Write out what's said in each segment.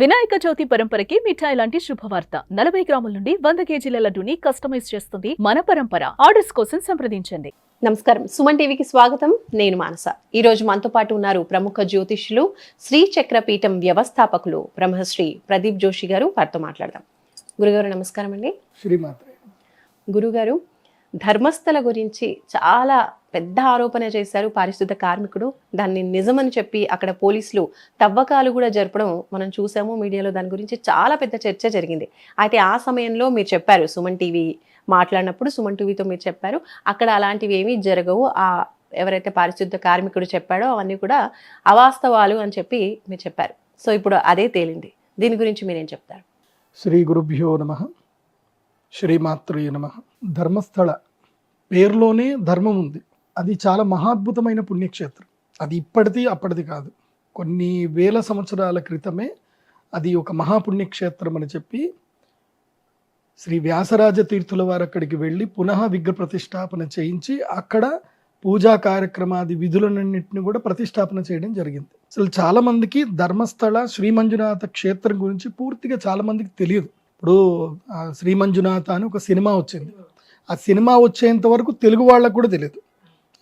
వినాయక చవితి పరంపరకి మిఠాయి లాంటి శుభవార్త 40 గ్రాముల నుండి 100 కేజీల లడ్డూని కస్టమైజ్ చేస్తుంది మన పరంపర. ఆర్డర్స్ కోసం సంప్రదించండి. నమస్కారం, సుమన్ టీవీకి స్వాగతం. నేను మానస. ఈ రోజు మనతో పాటు ఉన్నారు ప్రముఖ జ్యోతిష్యులు, శ్రీ చక్రపీఠం వ్యవస్థాపకులు బ్రహ్మశ్రీ ప్రదీప్ జోషి గారు. వారితో మాట్లాడదాం. గురుగారు నమస్కారం అండి. శ్రీమాత్రే. గురుగారు, ధర్మస్థల గురించి చాలా పెద్ద ఆరోపణ చేశారు పారిశుద్ధ కార్మికుడు. దాన్ని నిజమని చెప్పి అక్కడ పోలీసులు తవ్వకాలు కూడా జరపడం మనం చూసాము మీడియాలో. దాని గురించి చాలా పెద్ద చర్చ జరిగింది. అయితే ఆ సమయంలో మీరు చెప్పారు, సుమన్ టీవీ మాట్లాడినప్పుడు సుమన్ టీవీతో మీరు చెప్పారు, అక్కడ అలాంటివి ఏమీ జరగవు, ఆ ఎవరైతే పారిశుద్ధ కార్మికుడు చెప్పాడో అవన్నీ కూడా అవాస్తవాలు అని చెప్పి మీరు చెప్పారు. సో ఇప్పుడు అదే తేలింది. దీని గురించి మీరేం చెప్తారు? శ్రీ గురుభ్యో నమః. శ్రీమాత్రే నమః. ధర్మస్థల పేరులోనే ధర్మం ఉంది. అది చాలా మహాద్భుతమైన పుణ్యక్షేత్రం. అది ఇప్పటిది అప్పటిది కాదు, కొన్ని వేల సంవత్సరాల క్రితమే అది ఒక మహాపుణ్యక్షేత్రం అని చెప్పి శ్రీ వ్యాసరాజ తీర్థుల వారు అక్కడికి వెళ్ళి పునః విగ్రహ ప్రతిష్టాపన చేయించి అక్కడ పూజా కార్యక్రమాది విధులన్నింటిని కూడా ప్రతిష్టాపన చేయడం జరిగింది. అసలు చాలా మందికి ధర్మస్థల శ్రీ మంజునాథ క్షేత్రం గురించి పూర్తిగా చాలా మందికి తెలియదు. ఇప్పుడు శ్రీ మంజునాథ అని ఒక సినిమా వచ్చింది. ఆ సినిమా వచ్చేంత వరకు తెలుగు వాళ్ళకు కూడా తెలియదు.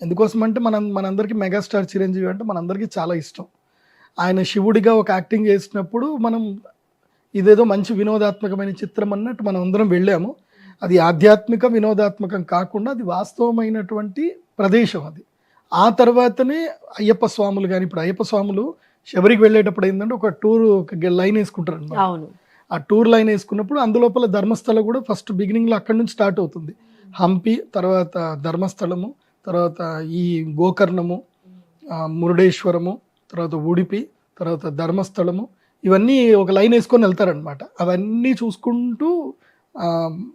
ఎందుకోసం అంటే మనందరికీ మెగాస్టార్ చిరంజీవి అంటే మనందరికీ చాలా ఇష్టం. ఆయన శివుడిగా ఒక యాక్టింగ్ చేసినప్పుడు మనం ఇదేదో మంచి వినోదాత్మకమైన చిత్రం అన్నట్టు మనం అందరం వెళ్ళాము. అది ఆధ్యాత్మిక వినోదాత్మకం కాకుండా అది వాస్తవమైనటువంటి ప్రదేశం. అది ఆ తర్వాతనే అయ్యప్ప స్వాములు కానీ, ఇప్పుడు అయ్యప్ప స్వాములు శబరికి వెళ్ళేటప్పుడు ఏంటంటే ఒక టూర్ లైన్ వేసుకుంటారు అన్నమాట. అవును, ఆ టూర్ లైన్ వేసుకున్నప్పుడు అందులోపల ధర్మస్థల కూడా ఫస్ట్ బిగినింగ్లో అక్కడి నుంచి స్టార్ట్ అవుతుంది. హంపి, తర్వాత ధర్మస్థలము, తర్వాత ఈ గోకర్ణము, మురుడేశ్వరము, తర్వాత ఉడిపి, తర్వాత ధర్మస్థలము, ఇవన్నీ ఒక లైన్ వేసుకొని వెళ్తారనమాట. అవన్నీ చూసుకుంటూ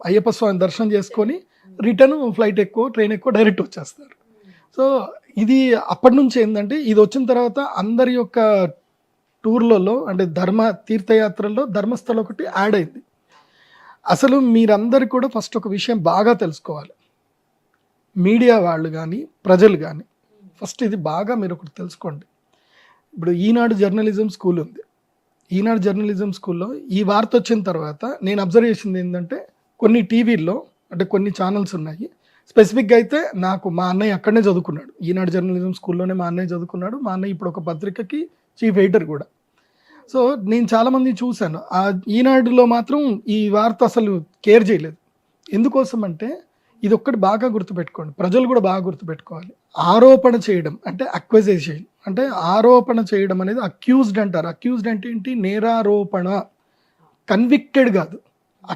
అయ్యప్ప స్వామి దర్శనం చేసుకొని రిటర్న్ ఫ్లైట్ ఎక్కువ, ట్రైన్ ఎక్కువ, డైరెక్ట్ వచ్చేస్తారు. సో ఇది అప్పటి నుంచి ఏంటంటే ఇది వచ్చిన తర్వాత అందరి యొక్క టూర్లలో అంటే ధర్మ తీర్థయాత్రల్లో ధర్మస్థలం ఒకటి యాడ్ అయింది. అసలు మీరందరూ కూడా ఫస్ట్ ఒక విషయం బాగా తెలుసుకోవాలి. మీడియా వాళ్ళు కానీ, ప్రజలు కానీ, ఫస్ట్ ఇది బాగా మీరు ఒకటి తెలుసుకోండి. ఇప్పుడు ఈనాడు జర్నలిజం స్కూల్ ఉంది. ఈనాడు జర్నలిజం స్కూల్లో ఈ వార్త వచ్చిన తర్వాత నేను అబ్జర్వ్ చేసింది ఏంటంటే, కొన్ని టీవీల్లో అంటే కొన్ని ఛానల్స్ ఉన్నాయి. స్పెసిఫిక్గా అయితే నాకు మా అన్నయ్య అక్కడనే చదువుకున్నాడు, ఈనాడు జర్నలిజం స్కూల్లోనే మా అన్నయ్య చదువుకున్నాడు. మా అన్నయ్య ఇప్పుడు ఒక పత్రికకి చీఫ్ ఎడిటర్ కూడా. సో నేను చాలామంది చూశాను, ఆ ఈనాడులో మాత్రం ఈ వార్త అసలు కేర్ చేయలేదు. ఎందుకోసం అంటే ఇది ఒక్కటి బాగా గుర్తుపెట్టుకోండి, ప్రజలు కూడా బాగా గుర్తుపెట్టుకోవాలి. ఆరోపణ చేయడం అంటే అక్వజేషన్, అంటే ఆరోపణ చేయడం అనేది అక్యూజ్డ్ అంటారు. అక్యూజ్డ్ అంటే ఏంటి? నేరారోపణ. కన్విక్టెడ్ కాదు.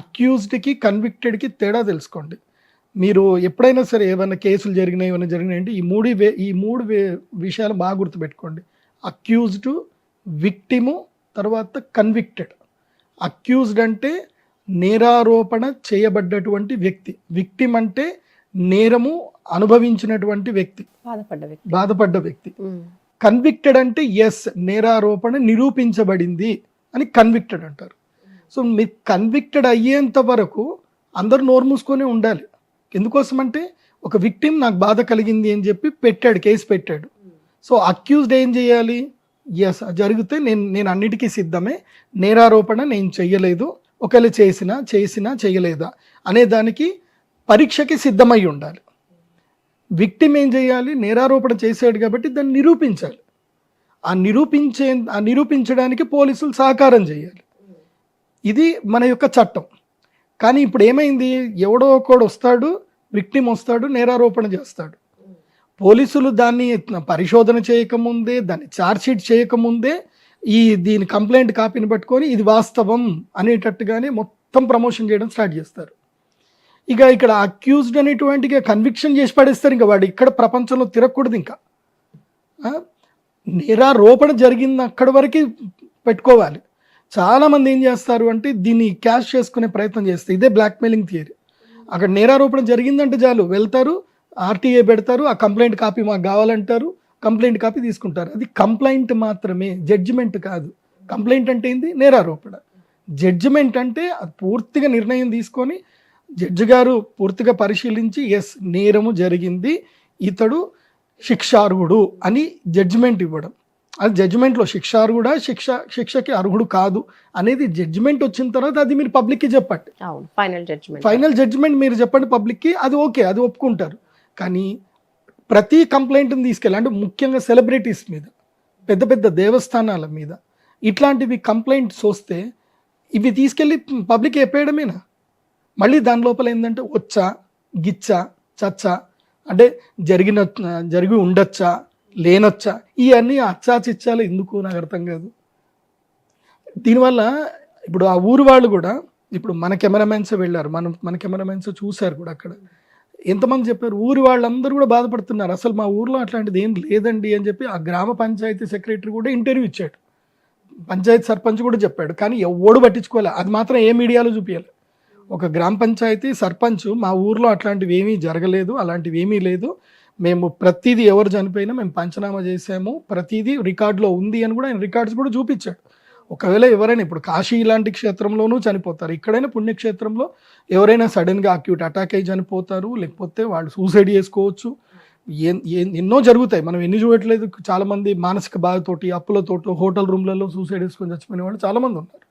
అక్యూజ్డ్కి కన్విక్టెడ్కి తేడా తెలుసుకోండి. మీరు ఎప్పుడైనా సరే ఏమైనా కేసులు జరిగినాయి, ఏమైనా జరిగినాయి అంటే ఈ మూడు విషయాలు బాగా గుర్తుపెట్టుకోండి. అక్యూజ్డ్, విక్టిము, తర్వాత కన్విక్టెడ్. అక్యూజ్డ్ అంటే నేరారోపణ చేయబడ్డటువంటి వ్యక్తి. విక్టిమ్ అంటే నేరము అనుభవించినటువంటి వ్యక్తి, బాధపడ్డ వ్యక్తి. కన్విక్టెడ్ అంటే ఎస్, నేరారోపణ నిరూపించబడింది అని కన్విక్టెడ్ అంటారు. సో మీరు కన్విక్టెడ్ అయ్యేంత వరకు అందరూ నోరు మూసుకొని ఉండాలి. ఎందుకోసం అంటే ఒక విక్టిమ్ నాకు బాధ కలిగింది అని చెప్పి పెట్టాడు, కేసు పెట్టాడు. సో అక్యూజ్డ్ ఏం చేయాలి? ఎస్, జరిగితే నేను అన్నిటికీ సిద్ధమే, నేరారోపణ నేను చెయ్యలేదు, ఒకవేళ చేసినా చేయలేదా అనే దానికి పరీక్షకి సిద్ధమై ఉండాలి. విక్టిమ్ ఏం చేయాలి? నేరారోపణ చేశాడు కాబట్టి దాన్ని నిరూపించాలి. ఆ నిరూపించడానికి పోలీసులు సహకారం చేయాలి. ఇది మన యొక్క చట్టం. కానీ ఇప్పుడు ఏమైంది? ఎవడో ఒకడు వస్తాడు, విక్టిమ్ వస్తాడు, నేరారోపణ చేస్తాడు. పోలీసులు దాన్ని పరిశోధన చేయకముందే, దాన్ని ఛార్జ్షీట్ చేయకముందే దీని కంప్లైంట్ కాపీని పట్టుకొని ఇది వాస్తవం అనేటట్టుగానే మొత్తం ప్రమోషన్ చేయడం స్టార్ట్ చేస్తారు. ఇక ఇక్కడ అక్యూజ్డ్ అనేటువంటి కన్విక్షన్ చేసి పడేస్తారు. ఇంకా వాడు ఇక్కడ ప్రపంచంలో తిరగకూడదు. ఇంకా నేరారోపణ జరిగింది అక్కడి వరకు పెట్టుకోవాలి. చాలామంది ఏం చేస్తారు అంటే దీన్ని క్యాష్ చేసుకునే ప్రయత్నం చేస్తారు. ఇదే బ్లాక్మెయిలింగ్ థియరీ. అక్కడ నేరారోపణ జరిగిందంటే చాలు, వెళ్తారు, ఆర్టీఏ పెడతారు, ఆ కంప్లైంట్ కాపీ మాకు కావాలంటారు, కంప్లైంట్ కాపీ తీసుకుంటారు. అది కంప్లైంట్ మాత్రమే, జడ్జిమెంట్ కాదు. కంప్లైంట్ అంటే ఏంది? నేరారోపణ. జడ్జిమెంట్ అంటే అది పూర్తిగా నిర్ణయం తీసుకొని జడ్జి గారు పూర్తిగా పరిశీలించి ఎస్ నేరము జరిగింది, ఇతడు శిక్షార్హుడు అని జడ్జిమెంట్ ఇవ్వడం. అది జడ్జిమెంట్లో శిక్షార్హుడా శిక్షకి అర్హుడు కాదు అనేది జడ్జిమెంట్ వచ్చిన తర్వాత అది మీరు పబ్లిక్కి చెప్పండి. అవును, ఫైనల్ జడ్జిమెంట్ మీరు చెప్పండి పబ్లిక్కి, అది ఓకే, అది ఒప్పుకుంటారు. కానీ ప్రతి కంప్లైంట్ని తీసుకెళ్ళి, అంటే ముఖ్యంగా సెలబ్రిటీస్ మీద, పెద్ద పెద్ద దేవస్థానాల మీద ఇట్లాంటివి కంప్లైంట్స్ వస్తే ఇవి తీసుకెళ్ళి పబ్లిక్ చెప్పేయడమేనా? మళ్ళీ దాని లోపల ఏంటంటే వచ్చా, గిచ్చా, చచ్చా, అంటే జరిగి ఉండొచ్చా, లేనొచ్చా, ఇవన్నీ అచ్చా చిచ్చాలు ఎందుకు నాకు అర్థం కాదు. దీనివల్ల ఇప్పుడు ఆ ఊరు వాళ్ళు కూడా, ఇప్పుడు మన కెమెరామెన్స్ వెళ్ళారు, మన కెమెరామెన్స్ చూశారు కూడా, అక్కడ ఎంతమంది చెప్పారు, ఊరి వాళ్ళందరూ కూడా బాధపడుతున్నారు, అసలు మా ఊర్లో అట్లాంటిది ఏం లేదండి అని చెప్పి ఆ గ్రామ పంచాయతీ సెక్రటరీ కూడా ఇంటర్వ్యూ ఇచ్చాడు, పంచాయతీ సర్పంచ్ కూడా చెప్పాడు. కానీ ఎవడు పట్టించుకోలే, అది మాత్రం ఏ మీడియాలో చూపించాలి. ఒక గ్రామ పంచాయతీ సర్పంచ్ మా ఊర్లో అట్లాంటివి ఏమీ జరగలేదు, అలాంటివి ఏమీ లేదు, మేము ప్రతిదీ ఎవరు చనిపోయినా మేము పంచనామా చేసాము, ప్రతిదీ రికార్డులో ఉంది అని కూడా ఆయన రికార్డ్స్ కూడా చూపించాడు. ఒకవేళ ఎవరైనా ఇప్పుడు కాశీ ఇలాంటి క్షేత్రంలోనూ చనిపోతారు, ఇక్కడైనా పుణ్యక్షేత్రంలో ఎవరైనా సడన్గా అక్యూట్ అటాక్ అయ్యి చనిపోతారు, లేకపోతే వాళ్ళు సూసైడ్ చేసుకోవచ్చు, ఎన్నో జరుగుతాయి, మనం ఎన్ని చూడట్లేదు. చాలామంది మానసిక బాధతోటి, అప్పులతోటి హోటల్ రూమ్లలో సూసైడ్ చేసుకొని చచ్చిపోయిన వాళ్ళు చాలామంది ఉన్నారు.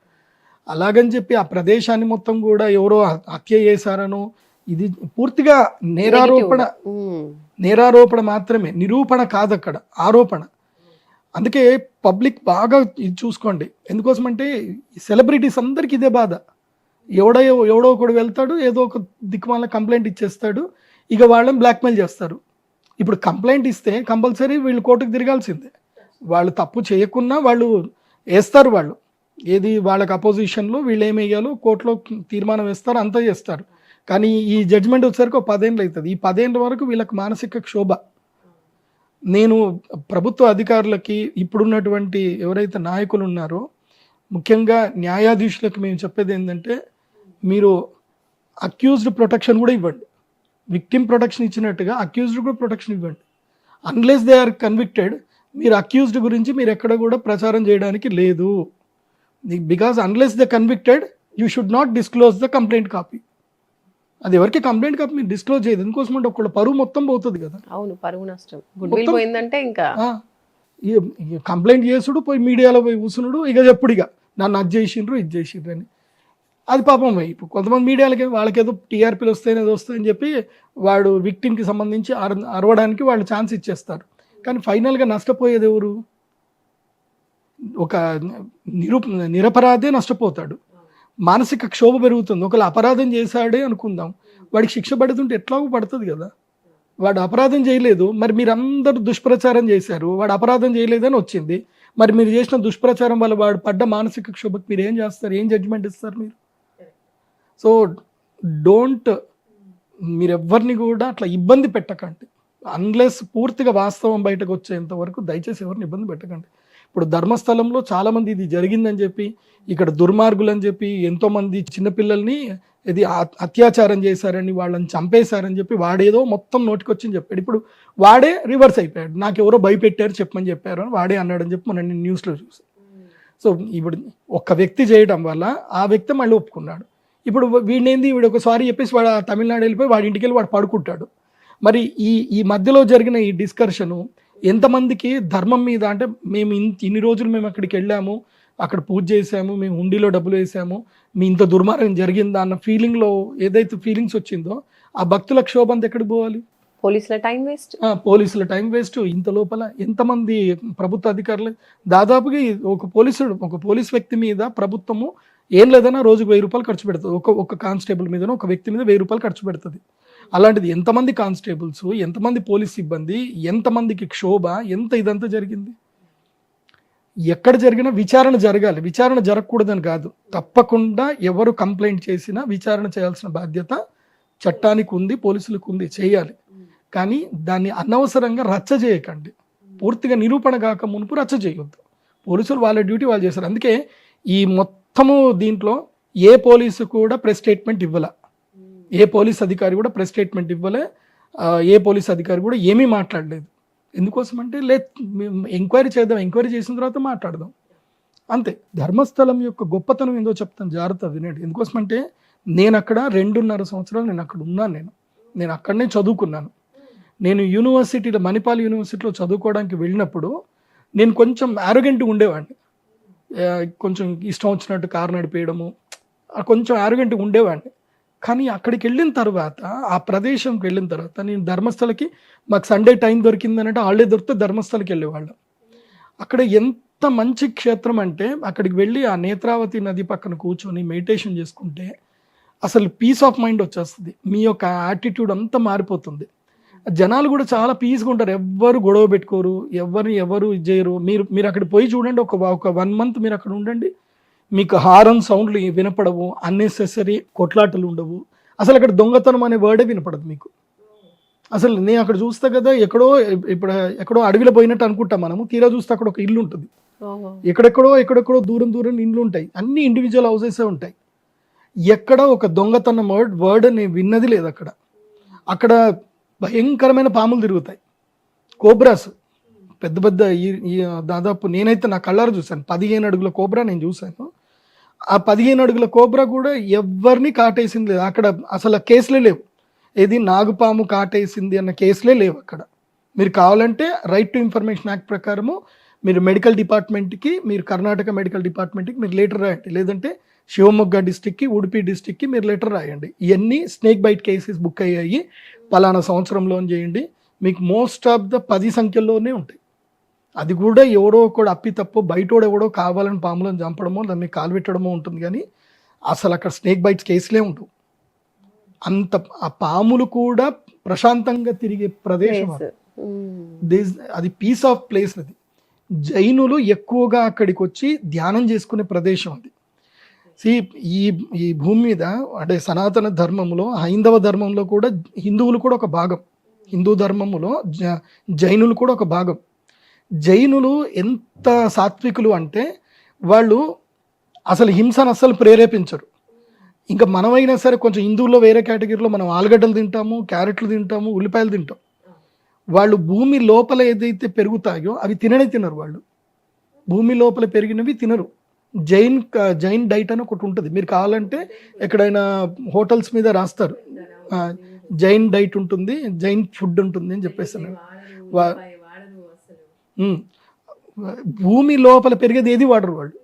అలాగని చెప్పి ఆ ప్రదేశాన్ని మొత్తం కూడా ఎవరో హత్య చేశారనో, ఇది పూర్తిగా నేరారోపణ మాత్రమే, నిరూపణ కాదు, అక్కడ ఆరోపణ. అందుకే పబ్లిక్ బాగా ఇది చూసుకోండి. ఎందుకోసమంటే సెలబ్రిటీస్ అందరికీ ఇదే బాధ, ఎవడో ఒకడు వెళ్తాడు, ఏదో ఒక దిక్కుమాల కంప్లైంట్ ఇచ్చేస్తాడు, ఇక వాళ్ళని బ్లాక్మెయిల్ చేస్తారు. ఇప్పుడు కంప్లైంట్ ఇస్తే కంపల్సరీ వీళ్ళు కోర్టుకు తిరగాల్సిందే, వాళ్ళు తప్పు చేయకున్నా వాళ్ళు వేస్తారు, వాళ్ళు ఏది వాళ్ళకి అపోజిషన్లో వీళ్ళు ఏమి వేయాలో కోర్టులో తీర్మానం వేస్తారు, అంతా చేస్తారు. కానీ ఈ జడ్జిమెంట్ వచ్చేసరికి 10 ఏళ్ళు అవుతుంది. ఈ 10 ఏళ్ళ వరకు వీళ్ళకి మానసిక క్షోభ. నేను ప్రభుత్వ అధికారులకి, ఇప్పుడున్నటువంటి ఎవరైతే నాయకులు ఉన్నారో, ముఖ్యంగా న్యాయాధీశులకు మేము చెప్పేది ఏంటంటే, మీరు అక్యూజ్డ్ ప్రొటెక్షన్ కూడా ఇవ్వండి, విక్టిమ్ ప్రొటెక్షన్ ఇచ్చినట్టుగా అక్యూజ్డ్ కూడా ప్రొటెక్షన్ ఇవ్వండి. అన్లెస్ దే ఆర్ కన్విక్టెడ్, మీరు అక్యూజ్డ్ గురించి మీరు ఎక్కడ కూడా ప్రచారం చేయడానికి లేదు. Because unless the convicted you should not disclose the complaint copy. అది ఎవరికి కంప్లైంట్ కాపీ మీరు డిస్క్లోజ్ చేయదు, ఎందుకోసం అంటే ఒకళ్ళ పరువు మొత్తం పోతుంది కదా. అవును, పరువు నష్టం, గుడ్ విల్ పోయిందంటే ఇంకా కంప్లైంట్ చేసుడు, పోయి మీడియాలో పోయి కూసునుడు, ఇక చెప్పుడు ఇక నన్ను అది చేసిండ్రు ఇది చేసిండ్రు అని. అది పాపం ఇప్పుడు కొంతమంది మీడియాలకి వాళ్ళకేదో టీఆర్పీలు వస్తాయని ఏదో వస్తాయని చెప్పి వాడు విక్టిమ్కి సంబంధించి అరవడానికి వాళ్ళు ఛాన్స్ ఇచ్చేస్తారు. కానీ ఫైనల్గా నష్టపోయేది ఎవరు? ఒక నిరపరాధే నష్టపోతాడు, మానసిక క్షోభ పెరుగుతుంది. ఒకవేళ అపరాధం చేశాడే అనుకుందాం, వాడికి శిక్ష పడుతుంటే ఎట్లాగో పడుతుంది కదా. వాడు అపరాధం చేయలేదు, మరి మీరు అందరూ దుష్ప్రచారం చేశారు, వాడు అపరాధం చేయలేదని వచ్చింది, మరి మీరు చేసిన దుష్ప్రచారం వల్ల వాడు పడ్డ మానసిక క్షోభకు మీరు ఏం చేస్తారు, ఏం జడ్జిమెంట్ ఇస్తారు మీరు? సో మీరు ఎవరిని కూడా అట్లా ఇబ్బంది పెట్టకండి, అన్లెస్ పూర్తిగా వాస్తవం బయటకు వచ్చేంత వరకు దయచేసి ఎవరిని ఇబ్బంది పెట్టకండి. ఇప్పుడు ధర్మస్థలంలో చాలామంది ఇది జరిగిందని చెప్పి, ఇక్కడ దుర్మార్గులు అని చెప్పి ఎంతోమంది చిన్నపిల్లల్ని ఇది అత్యాచారం చేశారని, వాళ్ళని చంపేశారని చెప్పి వాడేదో మొత్తం నోటికొచ్చి చెప్పాడు. ఇప్పుడు వాడే రివర్స్ అయిపోయాడు, నాకు ఎవరో భయపెట్టారు చెప్పమని చెప్పారు అని వాడే అన్నాడని చెప్పి మనం న్యూస్లో చూసాం. సో ఇప్పుడు ఒక్క వ్యక్తి చేయడం వల్ల ఆ వ్యక్తి మళ్ళీ ఒప్పుకున్నాడు. ఇప్పుడు వీడు ఒక సారీ చెప్పేసి వాడు తమిళనాడు వెళ్ళిపోయి వాడి ఇంటికి వెళ్ళి వాడు పడుకుంటాడు. మరి ఈ మధ్యలో జరిగిన ఈ డిస్కషను ఎంతమందికి ధర్మం మీద, అంటే మేము ఇన్ని రోజులు మేము అక్కడికి వెళ్ళాము, అక్కడ పూజ చేసాము, మేము హుండీలో డబ్బులు వేసాము, మీ ఇంత దుర్మార్గం జరిగిందా అన్న ఫీలింగ్లో ఏదైతే ఫీలింగ్స్ వచ్చిందో ఆ భక్తుల క్షోభంత ఎక్కడికి పోవాలి? పోలీసుల టైం వేస్ట్. ఇంత లోపల ఎంతమంది ప్రభుత్వ అధికారులు, దాదాపుగా ఒక పోలీస్ వ్యక్తి మీద ప్రభుత్వము ఏం లేదన్నా రోజుకు 1000 రూపాయలు ఖర్చు పెడుతుంది, ఒక కానిస్టేబుల్ మీద ఒక వ్యక్తి మీద 1000 రూపాయలు ఖర్చు పెడుతుంది. అలాంటిది ఎంతమంది కానిస్టేబుల్స్, ఎంతమంది పోలీస్ సిబ్బంది, ఎంతమందికి క్షోభ, ఎంత ఇదంతా జరిగింది. ఎక్కడ జరిగినా విచారణ జరగాలి, విచారణ జరగకూడదని కాదు, తప్పకుండా ఎవరు కంప్లైంట్ చేసినా విచారణ చేయాల్సిన బాధ్యత చట్టానికి ఉంది, పోలీసులకు ఉంది, చేయాలి. కానీ దాన్ని అనవసరంగా రచ్చ చేయకండి, పూర్తిగా నిరూపణ కాక మునుపు రచ్చ చేయొద్దు. పోలీసులు వాళ్ళ డ్యూటీ వాళ్ళు చేశారు. అందుకే ఈ మొత్తము దీంట్లో ఏ పోలీసు కూడా ప్రెస్ స్టేట్మెంట్ ఇవ్వాల, ఏ పోలీస్ అధికారి కూడా ప్రెస్ స్టేట్మెంట్ ఇవ్వలే, ఏ పోలీస్ అధికారి కూడా ఏమీ మాట్లాడలేదు. ఎందుకోసం అంటే ఎంక్వైరీ చేద్దాం, ఎంక్వైరీ చేసిన తర్వాత మాట్లాడదాం, అంతే. ధర్మస్థలం యొక్క గొప్పతనం ఏందో చెప్తాను, జాగ్రత్త వినండి. ఎందుకోసం అంటే నేను అక్కడ 2.5 సంవత్సరాలు నేను అక్కడ ఉన్నాను, నేను అక్కడనే చదువుకున్నాను. నేను యూనివర్సిటీలో, మణిపాల్ యూనివర్సిటీలో చదువుకోవడానికి వెళ్ళినప్పుడు నేను కొంచెం యారోగెంట్గా ఉండేవాడిని. కొంచెం ఇష్టం వచ్చినట్టు కారు నడిపేయడము, కొంచెం యారోగెంట్గా ఉండేవాడిని. కానీ అక్కడికి వెళ్ళిన తర్వాత, ఆ ప్రదేశంకి వెళ్ళిన తర్వాత, నేను ధర్మస్థలకి మాకు సండే టైం దొరికిందనంటే హాలిడే దొరికితే ధర్మస్థలకి వెళ్ళేవాళ్ళం. అక్కడ ఎంత మంచి క్షేత్రం అంటే అక్కడికి వెళ్ళి ఆ నేత్రావతి నది పక్కన కూర్చొని మెడిటేషన్ చేసుకుంటే అసలు పీస్ ఆఫ్ మైండ్ వచ్చేస్తుంది. మీ యొక్క యాటిట్యూడ్ అంతా మారిపోతుంది. జనాలు కూడా చాలా పీస్గా ఉంటారు, ఎవ్వరు గొడవ పెట్టుకోరు, ఎవరు ఇది చేయరు. మీరు అక్కడ పోయి చూడండి, ఒక 1 month మీరు అక్కడ ఉండండి, మీకు హారన్ సౌండ్లు వినపడవు, అన్నెసెసరీ కొట్లాటలు ఉండవు, అసలు అక్కడ దొంగతనం అనే వర్డే వినపడదు మీకు. అసలు నేను అక్కడ చూస్తా కదా, ఎక్కడో అడవిలో పోయినట్టు అనుకుంటాం మనము, తీరా చూస్తే అక్కడ ఒక ఇల్లు ఉంటుంది, ఎక్కడెక్కడో దూరం ఇండ్లు ఉంటాయి, అన్ని ఇండివిజువల్ హౌసెసే ఉంటాయి. ఎక్కడ ఒక దొంగతనం వర్డ్ నేను విన్నది లేదు. అక్కడ భయంకరమైన పాములు తిరుగుతాయి, కోబ్రాస్, పెద్ద దాదాపు నేనైతే నా కళ్ళారు చూశాను, 15 అడుగుల కోబ్రా నేను చూశాను. ఆ 15 అడుగుల కోబ్రా కూడా ఎవరిని కాటేసింది లేదు అక్కడ. అసలు కేసులే లేవు, ఏది నాగుపాము కాటేసింది అన్న కేసులే లేవు అక్కడ. మీరు కావాలంటే రైట్ టు ఇన్ఫర్మేషన్ యాక్ట్ ప్రకారము మీరు మెడికల్ డిపార్ట్మెంట్కి, మీరు కర్ణాటక మెడికల్ డిపార్ట్మెంట్కి మీరు లెటర్ రాయండి, లేదంటే శివమొగ్గ డిస్టిక్కి, ఉడిపి డిస్టిక్కి మీరు లెటర్ రాయండి. ఇవన్నీ స్నేక్ బైట్ కేసెస్ బుక్ అయ్యాయి, పలానా సంవత్సరంలో చేయండి, మీకు మోస్ట్ ఆఫ్ ద 10 సంఖ్యలోనే ఉంటాయి. అది కూడా ఎవడో కూడా అప్పి తప్పో బయటోడు ఎవడో కావాలని పాములను చంపడమో దాన్ని కాలు పెట్టడమో ఉంటుంది, కానీ అసలు అక్కడ స్నేక్ బైట్స్ కేసులే ఉండవు. అంత ఆ పాములు కూడా ప్రశాంతంగా తిరిగే ప్రదేశం అది పీస్ ఆఫ్ ప్లేస్. అది జైనులు ఎక్కువగా అక్కడికి వచ్చి ధ్యానం చేసుకునే ప్రదేశం అది. ఈ భూమి మీద అంటే సనాతన ధర్మంలో, హైందవ ధర్మంలో కూడా హిందువులు కూడా ఒక భాగం, హిందూ ధర్మములో జైనులు కూడా ఒక భాగం. జైనులు ఎంత సాత్వికులు అంటే వాళ్ళు అసలు హింసను అస్సలు ప్రేరేపించరు. ఇంకా మనమైనా సరే కొంచెం హిందువుల్లో వేరే కేటగిరీలో మనం ఆలుగడ్డలు తింటాము, క్యారెట్లు తింటాము, ఉల్లిపాయలు తింటాం. వాళ్ళు భూమి లోపల ఏదైతే పెరుగుతాయో అవి తినరు. వాళ్ళు భూమి లోపల పెరిగినవి తినరు. జైన్ డైట్ అని ఒకటి ఉంటుంది, మీరు కావాలంటే ఎక్కడైనా హోటల్స్ మీద రాస్తారు, జైన్ డైట్ ఉంటుంది, జైన్ ఫుడ్ ఉంటుంది అని చెప్పేస్తాను. భూమి లోపల పెరిగేది ఏది వాడరు వాళ్ళు,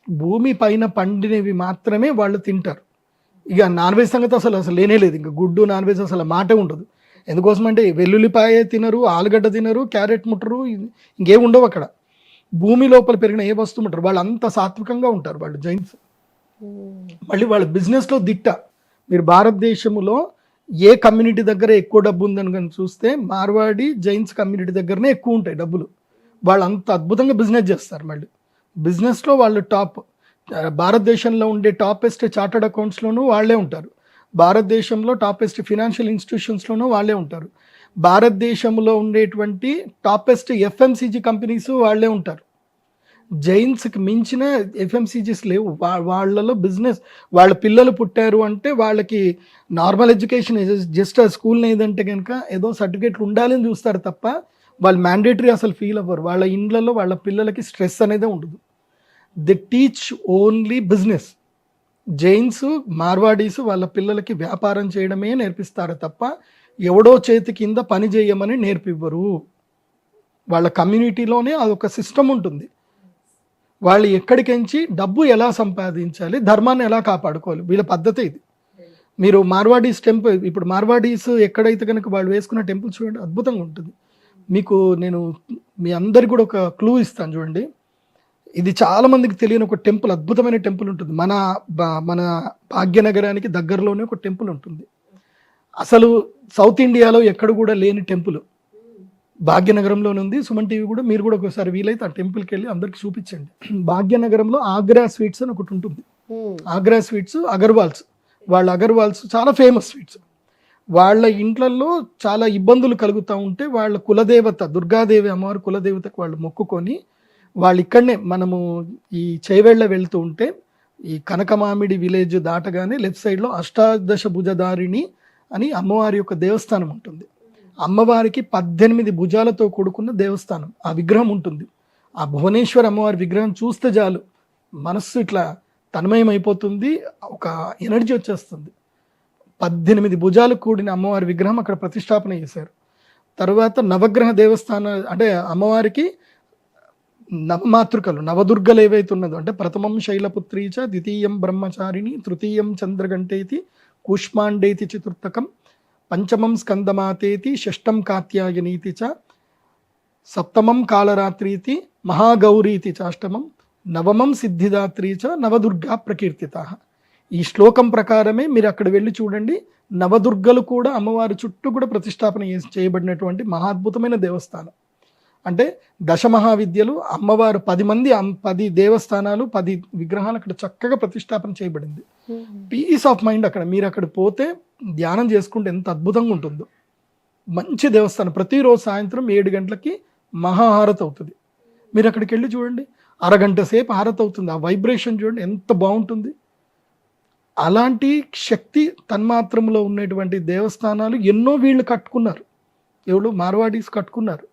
భూమి పైన పండినవి మాత్రమే వాళ్ళు తింటారు. ఇక నాన్ వెజ్ సంగతి అసలు లేనే లేదు, ఇంకా గుడ్డు నాన్ వెజ్ అసలు మాటే ఉండదు. ఎందుకోసం అంటే వెల్లుల్లిపాయ తినరు, ఆలుగడ్డ తినరు, క్యారెట్ ముట్టరు, ఇంకేం ఉండవు అక్కడ. భూమి లోపల పెరిగిన ఏ వస్తువు ముట్టరు, వాళ్ళు అంత సాత్వికంగా ఉంటారు వాళ్ళు జైన్స్. మళ్ళీ వాళ్ళ బిజినెస్లో దిట్ట. మీరు భారతదేశంలో ఏ కమ్యూనిటీ దగ్గర ఎక్కువ డబ్బు ఉందని కానీ చూస్తే మార్వాడి జైన్స్ కమ్యూనిటీ దగ్గరనే ఎక్కువ ఉంటాయి డబ్బులు. వాళ్ళు అంత అద్భుతంగా బిజినెస్ చేస్తారు. మళ్ళీ బిజినెస్లో వాళ్ళు టాప్. భారతదేశంలో ఉండే టాపెస్ట్ చార్టర్డ్ అకౌంట్స్లోనూ వాళ్ళే ఉంటారు, భారతదేశంలో టాపెస్ట్ ఫినాన్షియల్ ఇన్స్టిట్యూషన్స్లోనూ వాళ్ళే ఉంటారు, భారతదేశంలో ఉండేటువంటి టాపెస్ట్ ఎఫ్ఎంసీజీ కంపెనీస్ వాళ్ళే ఉంటారు. జైన్స్కి మించిన ఎఫ్ఎంసీజీస్ లేవు. వాళ్ళలో బిజినెస్, వాళ్ళ పిల్లలు పుట్టారు అంటే వాళ్ళకి నార్మల్ ఎడ్యుకేషన్ జస్ట్ ఆ స్కూల్ని ఏదంటే కనుక ఏదో సర్టిఫికేట్లు ఉండాలని చూస్తారు తప్ప వాళ్ళు మ్యాండేటరీ అసలు ఫీల్ అవ్వరు. వాళ్ళ ఇండ్లలో వాళ్ళ పిల్లలకి స్ట్రెస్ అనేది ఉండదు. They teach only business. Jains, Marwaris వాళ్ళ పిల్లలకి వ్యాపారం చేయడమే నేర్పిస్తారు తప్ప ఎవడో చేతి కింద పని చేయమని నేర్పివ్వరు. వాళ్ళ కమ్యూనిటీలోనే అదొక సిస్టమ్ ఉంటుంది. వాళ్ళు ఎక్కడికించి డబ్బు ఎలా సంపాదించాలి, ధర్మాన్ని ఎలా కాపాడుకోవాలి, వీళ్ళ పద్ధతి ఇది. మీరు మార్వాడీస్ టెంపుల్, ఇప్పుడు మార్వాడీస్ ఎక్కడైతే కనుక వాళ్ళు వేసుకున్న టెంపుల్ చూడండి, అద్భుతంగా ఉంటుంది. మీకు నేను మీ అందరికి కూడా ఒక క్లూ ఇస్తాను చూడండి. ఇది చాలా మందికి తెలియని ఒక టెంపుల్, అద్భుతమైన టెంపుల్ ఉంటుంది. మన భాగ్యనగరానికి దగ్గరలోనే ఒక టెంపుల్ ఉంటుంది. అసలు సౌత్ ఇండియాలో ఎక్కడ కూడా లేని టెంపుల్ భాగ్యనగరంలోనే ఉంది. సుమన్ టీవీ కూడా మీరు కూడా ఒకసారి వీలైతే ఆ టెంపుల్కి వెళ్ళి అందరికి చూపించండి. భాగ్యనగరంలో ఆగ్రా స్వీట్స్ అని ఒకటి ఉంటుంది. ఆగ్రా స్వీట్స్ అగర్వాల్స్, వాళ్ళ అగర్వాల్స్ చాలా ఫేమస్ స్వీట్స్. వాళ్ళ ఇంట్లలో చాలా ఇబ్బందులు కలుగుతూ ఉంటే వాళ్ళ కులదేవత దుర్గాదేవి అమ్మవారు కులదేవతకు వాళ్ళు మొక్కుకొని వాళ్ళు ఇక్కడనే, మనము ఈ చేవెళ్ళ వెళ్తూ ఉంటే ఈ కనకమామిడి విలేజ్ దాటగానే లెఫ్ట్ సైడ్లో అష్టాదశ భుజధారిణి అని అమ్మవారి యొక్క దేవస్థానం ఉంటుంది. అమ్మవారికి 18 భుజాలతో కూడుకున్న దేవస్థానం, ఆ విగ్రహం ఉంటుంది. ఆ భువనేశ్వర్ అమ్మవారి విగ్రహం చూస్తే చాలు మనస్సు ఇట్లా తన్మయం అయిపోతుంది, ఒక ఎనర్జీ వచ్చేస్తుంది. 18 భుజాలు కూడిన అమ్మవారి విగ్రహం అక్కడ ప్రతిష్టాపన చేశారు. తర్వాత నవగ్రహ దేవస్థానం అంటే అమ్మవారికి నవమాతృకలు నవదుర్గలు ఏవైతే ఉన్నదో అంటే ప్రథమం శైలపుత్రీచ, ద్వితీయం బ్రహ్మచారిణి, తృతీయం చంద్రగంటేతి, కూష్మాండేతి చతుర్థకం, పంచమం స్కందమాతేతి, షష్టం కాత్యాయనీతి చ, సప్తమం కాళరాత్రీతి, మహాగౌరీతి చాష్టమం, నవమం సిద్ధిదాత్రీ చ, నవదుర్గా ప్రకీర్తిత. ఈ శ్లోకం ప్రకారమే మీరు అక్కడ వెళ్ళి చూడండి, నవదుర్గలు కూడా అమ్మవారి చుట్టూ కూడా ప్రతిష్టాపన చేయబడినటువంటి మహాద్భుతమైన దేవస్థానం. అంటే దశమహావిద్యలు అమ్మవారు 10 మంది 10 దేవస్థానాలు 10 విగ్రహాలు అక్కడ చక్కగా ప్రతిష్టాపన చేయబడింది. పీస్ ఆఫ్ మైండ్ అక్కడ మీరు అక్కడ పోతే ధ్యానం చేసుకుంటే ఎంత అద్భుతంగా ఉంటుందో. మంచి దేవస్థానం. ప్రతిరోజు సాయంత్రం 7 గంటలకి మహాహారతి అవుతుంది. మీరు అక్కడికి వెళ్ళి చూడండి, అరగంట సేపు హారతి అవుతుంది. ఆ వైబ్రేషన్ చూడండి ఎంత బాగుంటుంది. అలాంటి శక్తి తన్మాత్రంలో ఉన్నటువంటి దేవస్థానాలు ఎన్నో వీళ్ళు కట్టుకున్నారు. ఎవరు మార్వాడీస్ కట్టుకున్నారు.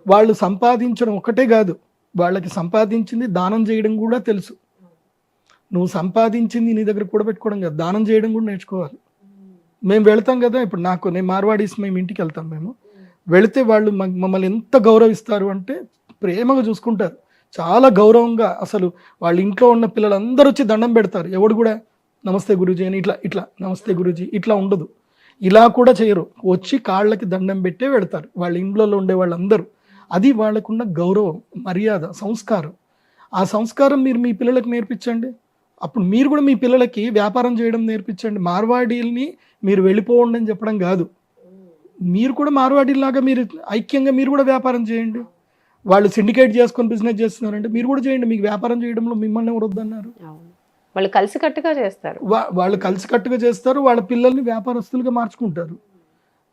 వాళ్ళు సంపాదించడం ఒకటే కాదు, వాళ్ళకి సంపాదించింది దానం చేయడం కూడా తెలుసు. నువ్వు సంపాదించింది నీ దగ్గర కూడా పెట్టుకోవడం కాదు, దానం చేయడం కూడా నేర్చుకోవాలి. మేము వెళతాం కదా, ఇప్పుడు నేను మార్వాడీస్ మేము ఇంటికి వెళ్తాం. మేము వెళితే వాళ్ళు మమ్మల్ని ఎంత గౌరవిస్తారు అంటే ప్రేమగా చూసుకుంటారు. చాలా గౌరవంగా. అసలు వాళ్ళ ఇంట్లో ఉన్న పిల్లలందరూ వచ్చి దండం పెడతారు. ఎవడు కూడా నమస్తే గురూజీ అని ఇట్లా నమస్తే గురూజీ ఇట్లా ఉండదు. ఇలా కూడా చేయరు. వచ్చి కాళ్ళకి దండం పెట్టే వెళ్తారు వాళ్ళ ఇంట్లో ఉండే వాళ్ళందరూ. అది వాళ్ళకున్న గౌరవం, మర్యాద, సంస్కారం. ఆ సంస్కారం మీరు మీ పిల్లలకు నేర్పించండి. అప్పుడు మీరు కూడా మీ పిల్లలకి వ్యాపారం చేయడం నేర్పించండి. మార్వాడీల్ని మీరు వెళ్ళిపోండి అని చెప్పడం కాదు. మీరు కూడా మార్వాడీలాగా మీరు ఐక్యంగా మీరు కూడా వ్యాపారం చేయండి. వాళ్ళు సిండికేట్ చేసుకొని బిజినెస్ చేస్తున్నారంటే మీరు కూడా చేయండి. మీకు వ్యాపారం చేయడంలో మిమ్మల్ని ఎవరు వద్దన్నారు? వాళ్ళు కలిసికట్టుగా చేస్తారు. వాళ్ళు కలిసికట్టుగా చేస్తారు. వాళ్ళ పిల్లల్ని వ్యాపారస్తులుగా మార్చుకుంటారు.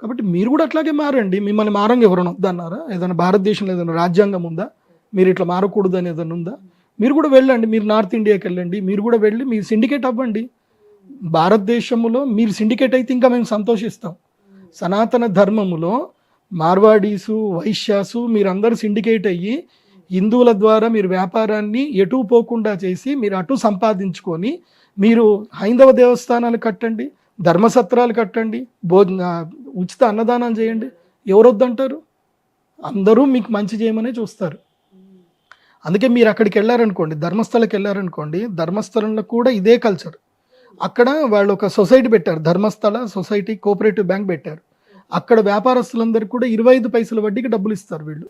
కాబట్టి మీరు కూడా అట్లాగే మారండి. మిమ్మల్ని మారంగా ఎవరైనా వద్దన్నారా? ఏదైనా భారతదేశంలో ఏదైనా రాజ్యాంగం ఉందా మీరు ఇట్లా మారకూడదు అని ఏదైనా ఉందా? మీరు కూడా వెళ్ళండి. మీరు నార్త్ ఇండియాకి వెళ్ళండి. మీరు కూడా వెళ్ళి మీరు సిండికేట్ అవ్వండి. భారతదేశంలో మీరు సిండికేట్ అయితే ఇంకా మేము సంతోషిస్తాం. సనాతన ధర్మములో మార్వాడీసు, వైశ్యాసు మీరందరూ సిండికేట్ అయ్యి హిందువుల ద్వారా మీరు వ్యాపారాన్ని ఎటు పోకుండా చేసి మీరు అటు సంపాదించుకొని మీరు హైందవ దేవస్థానాలు కట్టండి, ధర్మసత్రాలు కట్టండి, ఉచిత అన్నదానాలు చేయండి. ఎవరు వద్దంటారు? అందరూ మీకు మంచి చేయమనే చూస్తారు. అందుకే మీరు అక్కడికి వెళ్ళారనుకోండి, ధర్మస్థలకి వెళ్ళారనుకోండి, ధర్మస్థలంలో కూడా ఇదే కల్చర్. అక్కడ వాళ్ళు ఒక సొసైటీ పెట్టారు, ధర్మస్థల సొసైటీ కోఆపరేటివ్ బ్యాంక్ పెట్టారు. అక్కడ వ్యాపారస్తులందరికీ కూడా 25 పైసల వడ్డీకి డబ్బులు ఇస్తారు వీళ్ళు.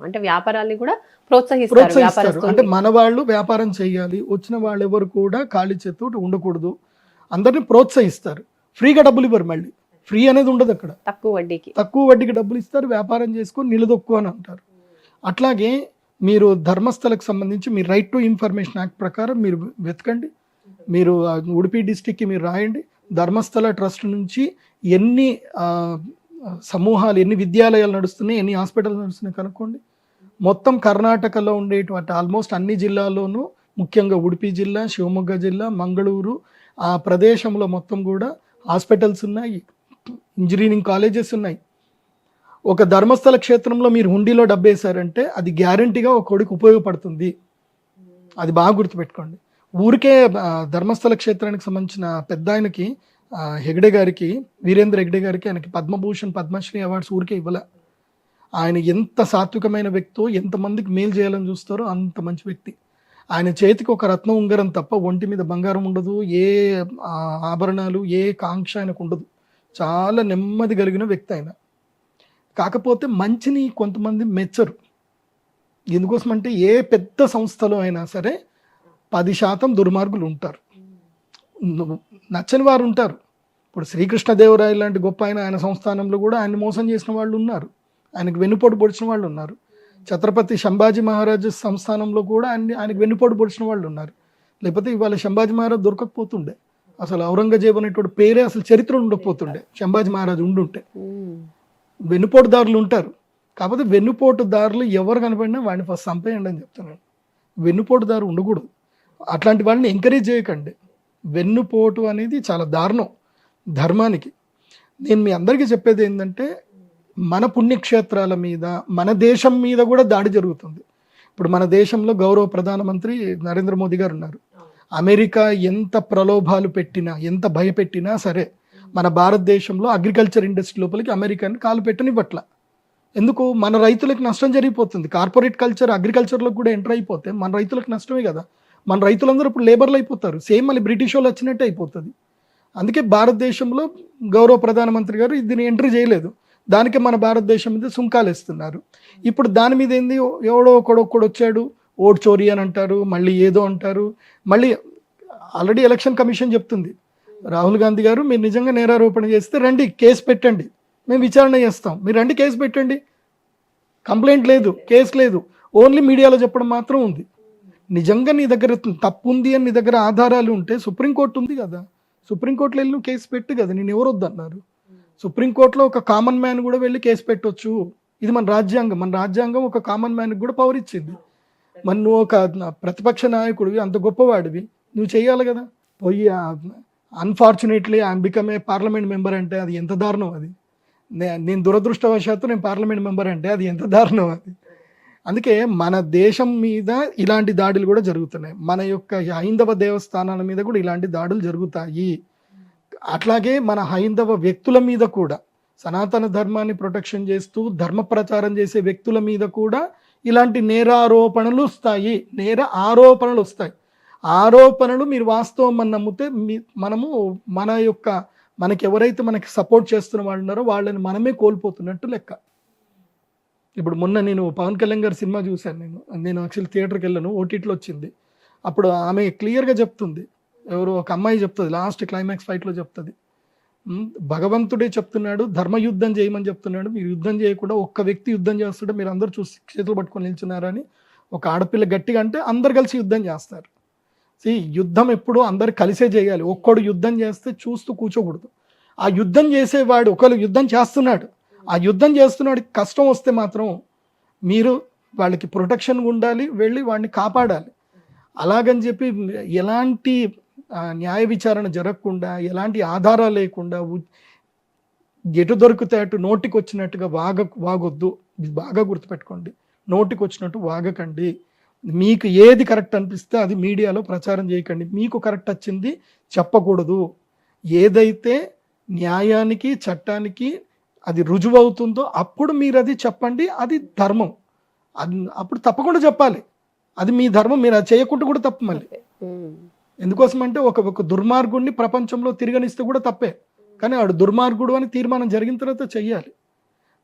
అంటే వ్యాపారాన్ని కూడా ప్రోత్సహిస్తారు. అంటే మన వాళ్ళు వ్యాపారం చేయాలి, వచ్చిన వాళ్ళు ఎవరు కూడా ఖాళీ చేతితో ఉండకూడదు, అందరిని ప్రోత్సహిస్తారు. ఫ్రీగా డబ్బులు ఇవ్వరు. మళ్ళీ ఫ్రీ అనేది ఉండదు అక్కడ. తక్కువ వడ్డీకి డబ్బులు ఇస్తారు. వ్యాపారం చేసుకొని నిలదొక్కు అని అంటారు. అట్లాగే మీరు ధర్మస్థలకు సంబంధించి మీరు రైట్ టు ఇన్ఫర్మేషన్ యాక్ట్ ప్రకారం మీరు వెతకండి. మీరు ఉడిపి డిస్టిక్కి మీరు రాయండి. ధర్మస్థల ట్రస్ట్ నుంచి ఎన్ని సమూహాలు, ఎన్ని విద్యాలయాలు నడుస్తున్నాయి, ఎన్ని హాస్పిటల్ నడుస్తున్నాయి కనుక్కోండి. మొత్తం కర్ణాటకలో ఉండేటువంటి ఆల్మోస్ట్ అన్ని జిల్లాల్లోనూ, ముఖ్యంగా ఉడిపి జిల్లా, శివమొగ్గ జిల్లా, మంగళూరు ఆ ప్రదేశంలో మొత్తం కూడా హాస్పిటల్స్ ఉన్నాయి, ఇంజనీరింగ్ కాలేజెస్ ఉన్నాయి. ఒక ధర్మస్థల క్షేత్రంలో మీరు హుండీలో డబ్బేశారంటే అది గ్యారంటీగా ఒక కొడుకు ఉపయోగపడుతుంది. అది బాగా గుర్తుపెట్టుకోండి. ఊరికే ధర్మస్థల క్షేత్రానికి సంబంధించిన పెద్ద ఆయనకి హెగ్డే గారికి, వీరేంద్ర హెగ్డే గారికి ఆయనకి పద్మభూషణ్, పద్మశ్రీ అవార్డ్స్ ఊరికే ఇవ్వలే. ఆయన ఎంత సాత్వికమైన వ్యక్తో, ఎంతమందికి మేలు చేయాలని చూస్తారో అంత మంచి వ్యక్తి. ఆయన చేతికి ఒక రత్నం ఉంగరం తప్ప ఒంటి మీద బంగారం ఉండదు, ఏ ఆభరణాలు, ఏ కాంక్ష ఆయనకు ఉండదు. చాలా నెమ్మది కలిగిన వ్యక్తి ఆయన. కాకపోతే మంచిని కొంతమంది మెచ్చరు. ఎందుకోసం అంటే ఏ పెద్ద సంస్థలో అయినా సరే 10% దుర్మార్గులు ఉంటారు, నచ్చని వారు ఉంటారు. ఇప్పుడు శ్రీకృష్ణదేవరాయ లాంటి గొప్ప ఆయన సంస్థానంలో కూడా ఆయన మోసం చేసిన వాళ్ళు ఉన్నారు, ఆయనకు వెన్నుపోటు పొడిచిన వాళ్ళు ఉన్నారు. ఛత్రపతి సంభాజీ మహారాజు సంస్థానంలో కూడా ఆయనకు వెన్నుపోటు పొడిచిన వాళ్ళు ఉన్నారు. లేకపోతే ఇవాళ సంభాజీ మహారాజు దొరకకపోతుండే, అసలు ఔరంగజేబు అనేటువంటి పేరే అసలు చరిత్ర ఉండకపోతుండే. సంభాజీ మహారాజు ఉండుంటే. వెన్నుపోటుదారులు ఉంటారు. కాకపోతే వెన్నుపోటుదారులు ఎవరు కనపడినా వాడిని ఫస్ట్ చంపేయండి అని చెప్తున్నాను. వెన్నుపోటుదారు ఉండకూడదు. అట్లాంటి వాళ్ళని ఎంకరేజ్ చేయకండి. వెన్నుపోటు అనేది చాలా దారుణం ధర్మానికి. నేను మీ అందరికీ చెప్పేది ఏంటంటే, మన పుణ్యక్షేత్రాల మీద, మన దేశం మీద కూడా దాడి జరుగుతుంది. ఇప్పుడు మన దేశంలో గౌరవ ప్రధానమంత్రి నరేంద్ర మోదీ గారు ఉన్నారు. అమెరికా ఎంత ప్రలోభాలు పెట్టినా, ఎంత భయపెట్టినా సరే మన భారతదేశంలో అగ్రికల్చర్ ఇండస్ట్రీ లోపలికి అమెరికాని కాలు పెట్టనివ్వట్ల. ఎందుకు? మన రైతులకు నష్టం జరిగిపోతుంది. కార్పొరేట్ కల్చర్ అగ్రికల్చర్లో కూడా ఎంటర్ అయిపోతే మన రైతులకు నష్టమే కదా. మన రైతులందరూ ఇప్పుడు లేబర్లు అయిపోతారు. సేమ్ మళ్ళీ బ్రిటిష్ వాళ్ళు వచ్చినట్టే అయిపోతుంది. అందుకే భారతదేశంలో గౌరవ ప్రధానమంత్రి గారు దీన్ని ఎంట్రీ చేయలేదు. దానికి మన భారతదేశం మీద సుంకాలు వేస్తున్నారు. ఇప్పుడు దాని మీద ఏంది, ఎవడో ఒకడు వచ్చాడు, ఓట్ చోరీ అని అంటారు, మళ్ళీ ఏదో అంటారు. మళ్ళీ ఆల్రెడీ ఎలక్షన్ కమిషన్ చెప్తుంది, రాహుల్ గాంధీ గారు మీరు నిజంగా నేరారోపణ చేస్తే రండి కేసు పెట్టండి, మేము విచారణ చేస్తాం, మీరు రండి కేసు పెట్టండి. కంప్లైంట్ లేదు, కేసు లేదు, ఓన్లీ మీడియాలో చెప్పడం మాత్రం ఉంది. నిజంగా నీ దగ్గర తప్పు ఉంది అని నీ దగ్గర ఆధారాలు ఉంటే సుప్రీంకోర్టు ఉంది కదా, సుప్రీంకోర్టులో వెళ్ళి నువ్వు కేసు పెట్టు కదా. నేను ఎవరు వద్దన్నారు? సుప్రీంకోర్టులో ఒక కామన్ మ్యాన్ కూడా వెళ్ళి కేసు పెట్టొచ్చు. ఇది మన రాజ్యాంగం ఒక కామన్ మ్యాన్కి కూడా పవర్ ఇచ్చింది. మరి నువ్వు ఒక ప్రతిపక్ష నాయకుడివి, అంత గొప్పవాడివి, నువ్వు చేయాలి కదా. పోయి unfortunately I'm become a parliament member అంటే అది ఎంత దారుణం. అది నేను దురదృష్టవశాత్తు నేను పార్లమెంట్ మెంబర్ అంటే అది ఎంత దారుణం అది. అందుకే మన దేశం మీద ఇలాంటి దాడులు కూడా జరుగుతున్నాయి. మన యొక్క హైందవ దేవస్థానాల మీద కూడా ఇలాంటి దాడులు జరుగుతాయి. అట్లాగే మన హైందవ వ్యక్తుల మీద కూడా, సనాతన ధర్మాన్ని ప్రొటెక్షన్ చేస్తూ ధర్మ ప్రచారం చేసే వ్యక్తుల మీద కూడా ఇలాంటి నేరారోపణలు వస్తాయి, ఆరోపణలు వస్తాయి. ఆరోపణలు మీరు వాస్తవం అని నమ్మితే మనకి ఎవరైతే మనకి సపోర్ట్ చేస్తున్న వాళ్ళు ఉన్నారో వాళ్ళని మనమే కోల్పోతున్నట్టు లెక్క. ఇప్పుడు మొన్న నేను పవన్ కళ్యాణ్ గారి సినిమా చూశాను. నేను యాక్చువల్లీ థియేటర్కి వెళ్ళాను, ఓటీటీలో వచ్చింది. అప్పుడు ఆమె క్లియర్గా చెప్తుంది, ఎవరు ఒక అమ్మాయి చెప్తుంది, లాస్ట్ క్లైమాక్స్ ఫైట్లో చెప్తుంది, భగవంతుడే చెప్తున్నాడు ధర్మయుద్ధం చేయమని చెప్తున్నాడు, మీరు యుద్ధం చేయకుండా ఒక్క వ్యక్తి యుద్ధం చేస్తుంటే మీరు అందరూ చూసి చేతులు పట్టుకొని నిల్చున్నారని. ఒక ఆడపిల్ల గట్టిగా అంటే అందరు కలిసి యుద్ధం చేస్తారు. యుద్ధం ఎప్పుడు అందరు కలిసే చేయాలి. ఒక్కడు యుద్ధం చేస్తే చూస్తూ కూర్చోకూడదు. ఆ యుద్ధం చేసేవాడు ఒకళ్ళు యుద్ధం చేస్తున్నాడు, ఆ యుద్ధం చేస్తున్నాడు కష్టం వస్తే మాత్రం మీరు వాళ్ళకి ప్రొటెక్షన్ ఉండాలి, వెళ్ళి వాడిని కాపాడాలి. అలాగని చెప్పి ఎలాంటి న్యాయ విచారణ జరగకుండా, ఎలాంటి ఆధారాలు లేకుండా ఎటు దొరికితే అటు నోటికి వచ్చినట్టుగా వాగొద్దు. బాగా గుర్తుపెట్టుకోండి, నోటికి వచ్చినట్టు వాగకండి. మీకు ఏది కరెక్ట్ అనిపిస్తే అది మీడియాలో ప్రచారం చేయకండి. మీకు కరెక్ట్ వచ్చింది చెప్పకూడదు. ఏదైతే న్యాయానికి చట్టానికి అది రుజువు అవుతుందో అప్పుడు మీరు అది చెప్పండి, అది ధర్మం. అప్పుడు తప్పకుండా చెప్పాలి, అది మీ ధర్మం. మీరు అది చేయకుండా కూడా తప్పు. మళ్ళీ ఎందుకోసం అంటే ఒక దుర్మార్గుడిని ప్రపంచంలో తిరగనిస్తే కూడా తప్పే. కానీ వాడు దుర్మార్గుడు అని తీర్మానం జరిగిన తర్వాత చెయ్యాలి.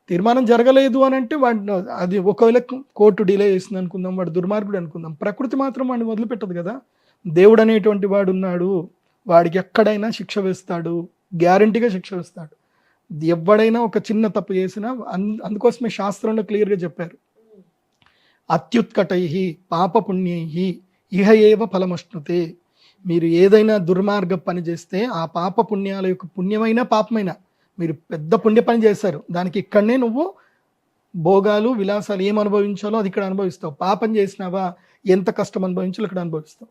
తీర్మానం జరగలేదు అని అంటే వాడు అది ఒకవేళ కోర్టు డిలే చేసింది అనుకుందాం, వాడు దుర్మార్గుడు అనుకుందాం, ప్రకృతి మాత్రం వాడిని వదిలిపెట్టదు కదా. దేవుడు అనేటువంటి వాడు ఉన్నాడు, వాడికి ఎక్కడైనా శిక్ష వేస్తాడు, గ్యారంటీగా శిక్ష వేస్తాడు. ఎవడైనా ఒక చిన్న తప్పు చేసినా అందుకోసమే శాస్త్రంలో క్లియర్గా చెప్పారు, అత్యుత్కటై పాపపుణ్యై ఇహ ఏవ ఫలమశ్నుతే. మీరు ఏదైనా దుర్మార్గ పని చేస్తే ఆ పాప పుణ్యాల యొక్క పుణ్యమైన పాపమైన, మీరు పెద్ద పుణ్య పని చేశారు, దానికి ఇక్కడనే నువ్వు భోగాలు విలాసాలు ఏం అనుభవించాలో అది ఇక్కడ అనుభవిస్తావు. పాపం చేసినావా ఎంత కష్టం అనుభవించాలో ఇక్కడ అనుభవిస్తావు.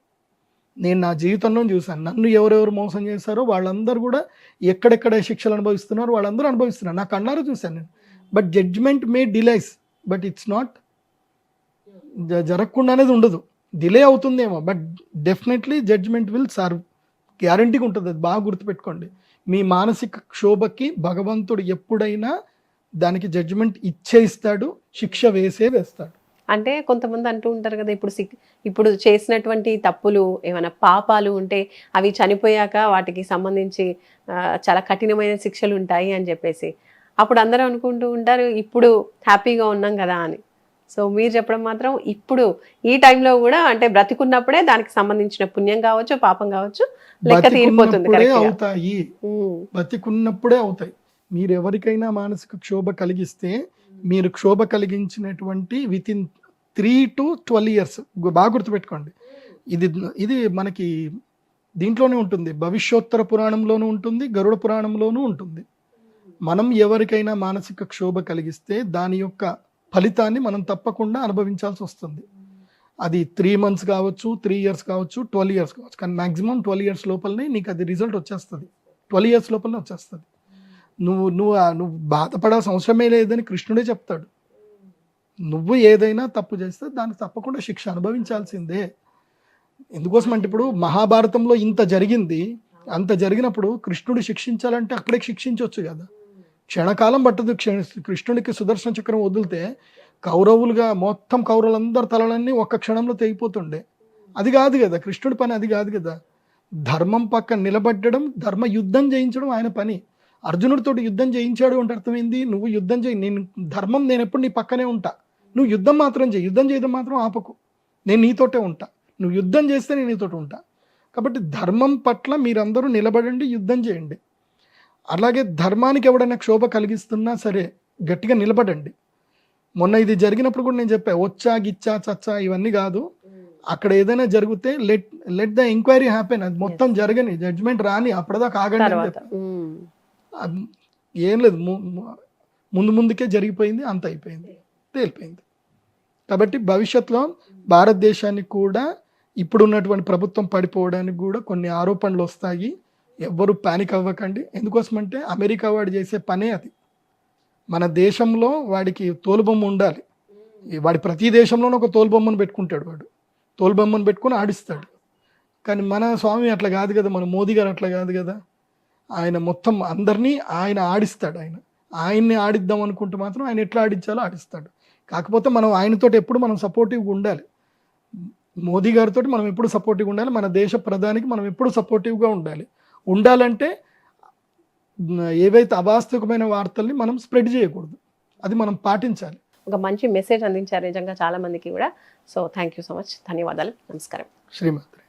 నేను నా జీవితంలో చూశాను, నన్ను ఎవరెవరు మోసం చేశారో వాళ్ళందరూ కూడా ఎక్కడెక్కడ శిక్షలు అనుభవిస్తున్నారో వాళ్ళందరూ అనుభవిస్తున్నారు, నాకు కన్నారో చూశాను నేను. But judgement may delays, but it's not జరగకుండా అనేది ఉండదు. డిలే అవుతుందేమో, but definitely judgement will serve, గ్యారంటీగా ఉంటుంది. అది బాగా గుర్తుపెట్టుకోండి. మీ మానసిక క్షోభకి భగవంతుడు ఎప్పుడైనా దానికి జడ్జిమెంట్ ఇచ్చేస్తాడు, శిక్ష వేస్తాడు. అంటే కొంతమంది అంటూ ఉంటారు కదా, ఇప్పుడు చేసినటువంటి తప్పులు ఏమైనా పాపాలు ఉంటే అవి చనిపోయాక వాటికి సంబంధించి చాలా కఠినమైన శిక్షలు ఉంటాయి అని చెప్పేసి అప్పుడు అందరూ అనుకుంటూ ఉంటారు ఇప్పుడు హ్యాపీగా ఉన్నాం కదా అని. సో మీరు చెప్పడం మాత్రం ఇప్పుడు ఈ టైంలో కూడా అంటే బ్రతికున్నప్పుడే దానికి సంబంధించిన పుణ్యం కావచ్చు పాపం కావచ్చు లెక్క తీరిపోతుంది. బతికున్నప్పుడే అవుతాయి. మీరు ఎవరికైనా మానసిక క్షోభ కలిగిస్తే మీరు క్షోభ కలిగించినటువంటి విత్ ఇన్ 3 to 12 years, బాగా గుర్తుపెట్టుకోండి. ఇది మనకి దీంట్లోనే ఉంటుంది, భవిష్యోత్తర పురాణంలోనూ ఉంటుంది, గరుడ పురాణంలోనూ ఉంటుంది. మనం ఎవరికైనా మానసిక క్షోభ కలిగిస్తే దాని యొక్క ఫలితాన్ని మనం తప్పకుండా అనుభవించాల్సి వస్తుంది. అది 3 months కావచ్చు, 3 years కావచ్చు, 12 years కావచ్చు. కానీ మ్యాక్సిమం 12 years లోపలనే నీకు అది రిజల్ట్ వచ్చేస్తుంది. 12 years లోపలనే వచ్చేస్తుంది. నువ్వు బాధపడాల్సిన అవసరమే లేదని కృష్ణుడే చెప్తాడు. నువ్వు ఏదైనా తప్పు చేస్తే దానికి తప్పకుండా శిక్ష అనుభవించాల్సిందే. ఎందుకోసం అంటే ఇప్పుడు మహాభారతంలో ఇంత జరిగింది, అంత జరిగినప్పుడు కృష్ణుడు శిక్షించాలంటే అక్కడే శిక్షించవచ్చు కదా. క్షణకాలం పట్టదు. కృష్ణుడికి సుదర్శన చక్రం వదిలితే కౌరవులుగా మొత్తం కౌరవులందరి తలలన్నీ ఒక్క క్షణంలో తెగిపోతుండే. అది కాదు కదా కృష్ణుడి పని, అది కాదు కదా. ధర్మం పక్కన నిలబడడం, ధర్మ యుద్ధం చేయించడం ఆయన పని. అర్జునుడితో యుద్ధం చేయించాడు అంటే అర్థమైంది, నువ్వు యుద్ధం చేయి, నేను ధర్మం, నేను ఎప్పుడు నీ పక్కనే ఉంటా, నువ్వు యుద్ధం మాత్రం చేయి, యుద్ధం చేయడం మాత్రం ఆపకు, నేను నీతోటే ఉంటా, నువ్వు యుద్ధం చేస్తే నేను నీతోటి ఉంటా. కాబట్టి ధర్మం పట్ల మీరందరూ నిలబడండి, యుద్ధం చేయండి. అలాగే ధర్మానికి ఎవడైనా క్షోభ కలిగిస్తున్నా సరే గట్టిగా నిలబడండి. మొన్న ఇది జరిగినప్పుడు కూడా నేను చెప్పా, వచ్చా గిచ్చా చచ్చా ఇవన్నీ కాదు, అక్కడ ఏదైనా జరిగితే లెట్ ద ఎంక్వైరీ హ్యాపెన్, అది మొత్తం జరగని, జడ్జ్మెంట్ రాని, అప్పటిదాకా ఆగండి అని తర్వాత చెప్పా. ఏం లేదు, ముందుకే జరిగిపోయింది, అంత అయిపోయింది, తేలిపోయింది. కాబట్టి భవిష్యత్తులో భారతదేశానికి కూడా ఇప్పుడున్నటువంటి ప్రభుత్వం పడిపోవడానికి కూడా కొన్ని ఆరోపణలు వస్తాయి. ఎవ్వరు పానిక్ అవ్వకండి. ఎందుకోసమంటే అమెరికా వాడు చేసే పనే అది. మన దేశంలో వాడికి తోలుబొమ్మ ఉండాలి. వాడి ప్రతి దేశంలోనూ ఒక తోలుబొమ్మను పెట్టుకుంటాడు, వాడు తోలుబొమ్మను పెట్టుకుని ఆడిస్తాడు. కానీ మన స్వామి అట్లా కాదు కదా, మన మోదీ గారు అట్లా కాదు కదా. ఆయన మొత్తం అందరినీ ఆయన ఆడిస్తాడు. ఆయన్ని ఆడిద్దాం అనుకుంటే మాత్రం ఆయన ఎట్లా ఆడించాలో ఆడిస్తాడు. కాకపోతే మనం ఆయనతోటి ఎప్పుడు మనం సపోర్టివ్గా ఉండాలి. మోదీ గారితో మనం ఎప్పుడు సపోర్టివ్గా ఉండాలి. మన దేశ ప్రధానికి మనం ఎప్పుడు సపోర్టివ్గా ఉండాలంటే ఏవైతే అవాస్తవికమైన వార్తల్ని మనం స్ప్రెడ్ చేయకూడదు, అది మనం పాటించాలి. ఒక మంచి మెసేజ్ అందించారు నిజంగా చాలా మందికి కూడా. So thank you so much, ధన్యవాదాలు, నమస్కారం. శ్రీమాత్రి.